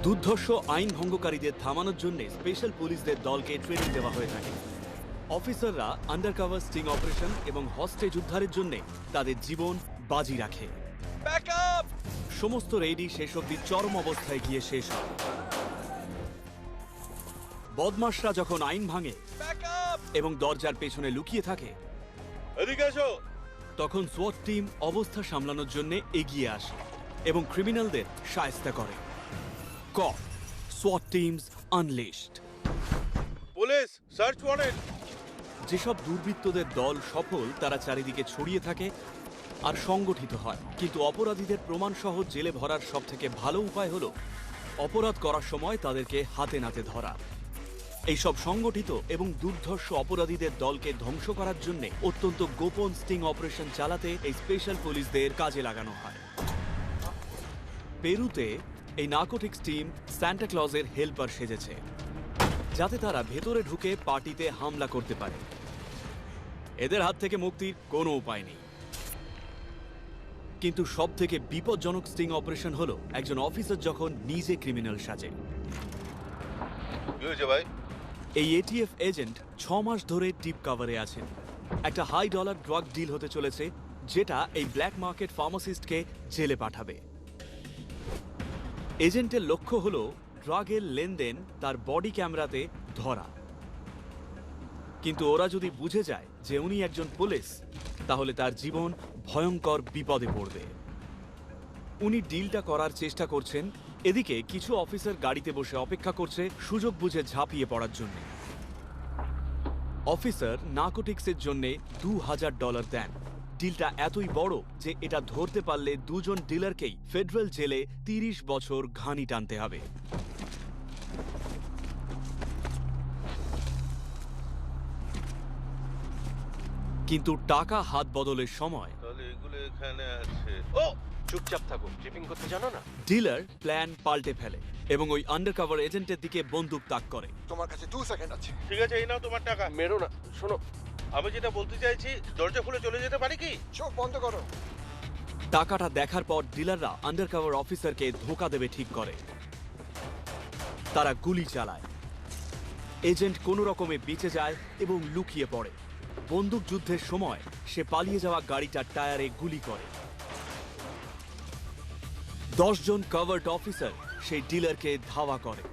দুর্ধর্ষ আইন ভঙ্গকারীদের থামানোর জন্য স্পেশাল পুলিশদের দলকে ট্রেনিং দেওয়া হয়ে থাকে। অফিসাররা আন্ডারকভার স্টিং অপারেশন এবং হস্টেজ উদ্ধারের জন্য তাদের জীবন বাজি রাখে। সমস্ত রেডি শেষ অবধি চরম অবস্থায় গিয়ে শেষ হয়। বদমাশরা যখন আইন ভাঙে এবং দরজার পেছনে লুকিয়ে থাকে, তখন সোয়াট টিম অবস্থা সামলানোর জন্য এগিয়ে আসে এবং ক্রিমিনালদের শায়েস্তা করে। কপ সোয়াট teams unleashed. Police search warrant. যেসব দুর্বৃত্তদের দল সফল তারা চারিদিকে ছড়িয়ে থাকে আর সংগঠিত হয়, কিন্তু অপরাধীদের প্রমাণ সহ জেলে ভরার সবথেকে ভালো উপায় হলো অপরাধ করার সময় তাদেরকে হাতে নাতে ধরা। এইসব সংগঠিত এবং দুর্ধর্ষ অপরাধীদের দলকে ধ্বংস করার জন্য অত্যন্ত গোপন স্টিং অপারেশন চালাতে এই স্পেশাল পুলিশদের কাজে লাগানো হয়। পেরুতে এই নার্কোটিক্স টিম সান্টা ক্লজের হেল্পার সেজেছে, যাতে তারা ভেতরে ঢুকে পার্টিতে হামলা করতে পারে। এদের হাত থেকে মুক্তির কোনো উপায় নেই। কিন্তু সবথেকে বিপজ্জনক স্টিং অপারেশন হলো একজন অফিসার যখন নিজে ক্রিমিনাল সাজে। কি হয়েছে ভাই? এই এটিএফ এজেন্ট 6 মাস ধরে টিপ কাভারে আছেন। একটা হাই ডলার ড্রাগ ডিল হতে চলেছে, যেটা এই ব্ল্যাক মার্কেট ফার্মাসিস্টকে জেলে পাঠাবে। এজেন্টের লক্ষ্য হলো ড্রাগের লেনদেন তার বডি ক্যামেরাতে ধরা। কিন্তু ওরা যদি বুঝে যায় যে উনি একজন পুলিশ, তাহলে তার জীবন ভয়ঙ্কর বিপদে পড়বে। উনি ডিলটা করার চেষ্টা করছেন, এদিকে কিছু অফিসার গাড়িতে বসে অপেক্ষা করছে সুযোগ বুঝে ঝাঁপিয়ে পড়ার জন্য। অফিসার নার্কোটিক্সের জন্য $2000 দেন। ডিলটা এতই বড় যে এটা ধরতে পারলে দুজন ডিলারকেই ফেডারেল জেলে 30 বছর ঘানি টানতে হবে। কিন্তু টাকা হাত বদলের সময় তাহলে এগুলো এখানে আছে। ও চুপচাপ থাকো, ট্রিপিং করতে জানো না? ডিলার প্ল্যান পাল্টে ফেলে এবং ওই আন্ডারকভার এজেন্টের দিকে বন্দুক তাক করে। তোমার কাছে 2 সেকেন্ড আছে। ঠিক আছে, এই নাও তোমার টাকা। মেরো না, শোনো। আমি যেটা বলতে চাইছি, দরজা খুলে চলে যেতে পারি কি? চোখ বন্ধ করো। টাকাটা দেখার পর ডিলাররা আন্ডারকভার অফিসারকে ধোঁকা দেবে ঠিক করে। তারা গুলি চালায়। এজেন্ট কোনো রকমে বেঁচে যায় এবং লুকিয়ে পড়ে। বন্দুক যুদ্ধের সময় সে পালিয়ে যাওয়া গাড়িটার টায়ারে গুলি করে। 10 জন কভার্ড অফিসার সেই ডিলারকে ধাওয়া করে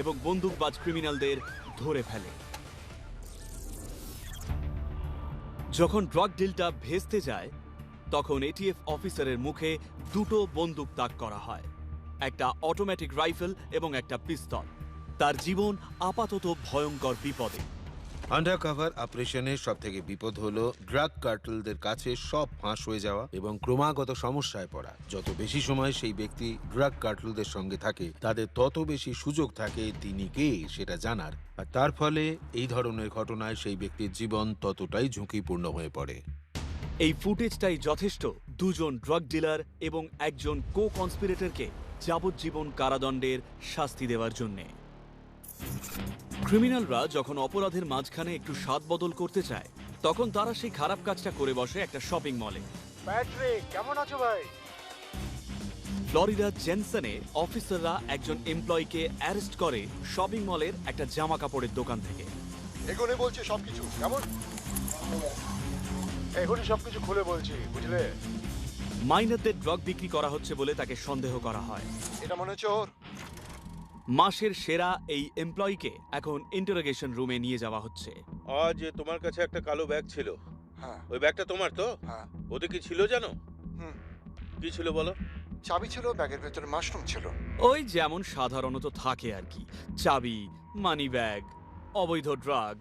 এবং বন্দুকবাজ ক্রিমিনালদের ধরে ফেলে। যখন ড্রাগ ডিলটা ভেস্তে যায়, তখন এটিএফ অফিসারের মুখে 2টো বন্দুক তাক করা হয়, একটা অটোমেটিক রাইফেল এবং একটা পিস্তল। তার জীবন আপাতত ভয়ঙ্কর বিপদে। আন্ডারকভার অপারেশনের সবথেকে বিপদ হলো ড্রাগ কার্টেলদের কাছে সব ফাঁস হয়ে যাওয়া এবং ক্রমাগত সমস্যায় পড়া। যত বেশি সময় সেই ব্যক্তি ড্রাগ কার্টেলদের সঙ্গে থাকে, তাদের তত বেশি সুযোগ থাকে তিনি কে সেটা জানার, আর তার ফলে এই ধরনের ঘটনায় সেই ব্যক্তির জীবন ততটাই ঝুঁকিপূর্ণ হয়ে পড়ে। এই ফুটেজটাই যথেষ্ট 2 জন ড্রাগ ডিলার এবং একজন কো কনস্পিরেটরকে যাবজ্জীবন কারাদণ্ডের শাস্তি দেওয়ার জন্যে। ক্রিমিনালরা যখন অপরাধের মাঝখানে একটু স্বাদ বদল করতে চায়, তখন তারা সেই খারাপ কাজটা করে বসে একটা শপিং মলে। প্যাট্রিক, কেমন আছো ভাই? ফ্লোরিডা জেনসনে অফিসাররা একজন এমপ্লয়িকে অ্যারেস্ট করে শপিং মলের একটা জামা কাপড়ের দোকান থেকে। এখনই বলছি সবকিছু, কেমন? এখনই সবকিছু খুলে বলছি, বুঝলে? মাইনারদের ড্রাগ বিক্রি করা হচ্ছে বলে তাকে সন্দেহ করা হয়। এটা মনে হচ্ছে ওর। মাসের সেরা এই এমপ্লয়িকে এখন ইন্টারোগেশন রুমে নিয়ে যাওয়া হচ্ছে। আজ তোমার কাছে একটা কালো ব্যাগ ছিল। হ্যাঁ ওই ব্যাগটা তোমার তো? হ্যাঁ। ওতে কি ছিল জানো? হুম। কি ছিল বলো? চাবি ছিল, ব্যাগের ভেতরে মাশরুম ছিল। ওই যেমন সাধারণত থাকে আর কি, চাবি, মানি ব্যাগ, অবৈধ ড্রাগ।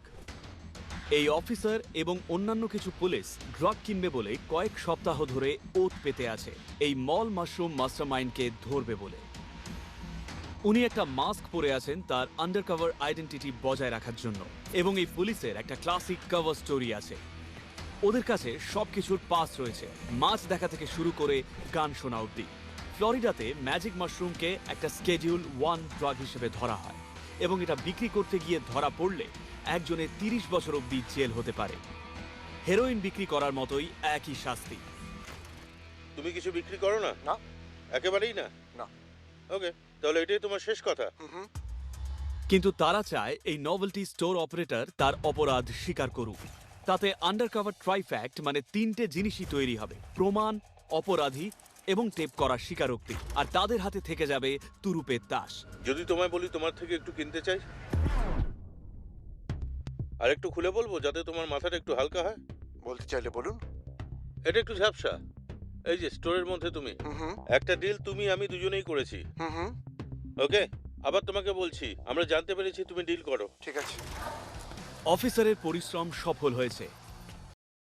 এই অফিসার এবং অন্যান্য কিছু পুলিশ ড্রাগ কিনবে বলে কয়েক সপ্তাহ ধরে ওত পেতে আছে এই মল মাশরুম মাস্টারমাইন্ডকে ধরবে বলে। উনি একটা মাস্ক পরে আছেন তার আন্ডারকভার আইডেন্টিটি বজায় রাখার জন্য, এবং এই পুলিশের একটা ক্লাসিক কভার স্টোরি আছে। ওদের কাছে সবকিছুর পাস রয়েছে, মাছ দেখা থেকে শুরু করে গান শোনা অবধি। ফ্লোরিডাতে ম্যাজিক মাশরুমকে একটা স্কেডিউল 1 ড্রাগ হিসেবে ধরা হয়, এবং এটা বিক্রি করতে গিয়ে ধরা পড়লে একজনের 30 বছর অবধি জেল হতে পারে। হেরোইন বিক্রি করার মতোই একই শাস্তি। তুমি কিছু বিক্রি করো না? না। একেবারেই না? না। ওকে, তাহলে এটাই তোমার শেষ কথা। হুম। কিন্তু তারা চায় এই নভেলটি স্টোর অপারেটর তার অপরাধ স্বীকার করুক। তাতে আন্ডারকভার ট্রাইফ্যাক্ট মানে 3টে জিনিসই তৈরি হবে: প্রমাণ, অপরাধী এবং টেপ করা স্বীকারোক্তি। আর তাদের হাতে থেকে যাবে তুরুপের তাস। যদি তোমায় বলি তোমার থেকে একটু কিনতে চাই, আর একটু খুলে বলবো যাতে তোমার মাথাটা একটু হালকা হয়। বলতে চাইলে বলুন। এটা একটু ঝাপসা। এই যে স্টোরের মধ্যে তুমি হুম। একটা ডিল তুমি আমি দুজনেই করেছি। হুম। ওকে, আবার তোমাকে বলছি, আমরা জানতে পেরেছি তুমি ডিল করো। ঠিক আছে। অফিসারের পরিশ্রম সফল হয়েছে।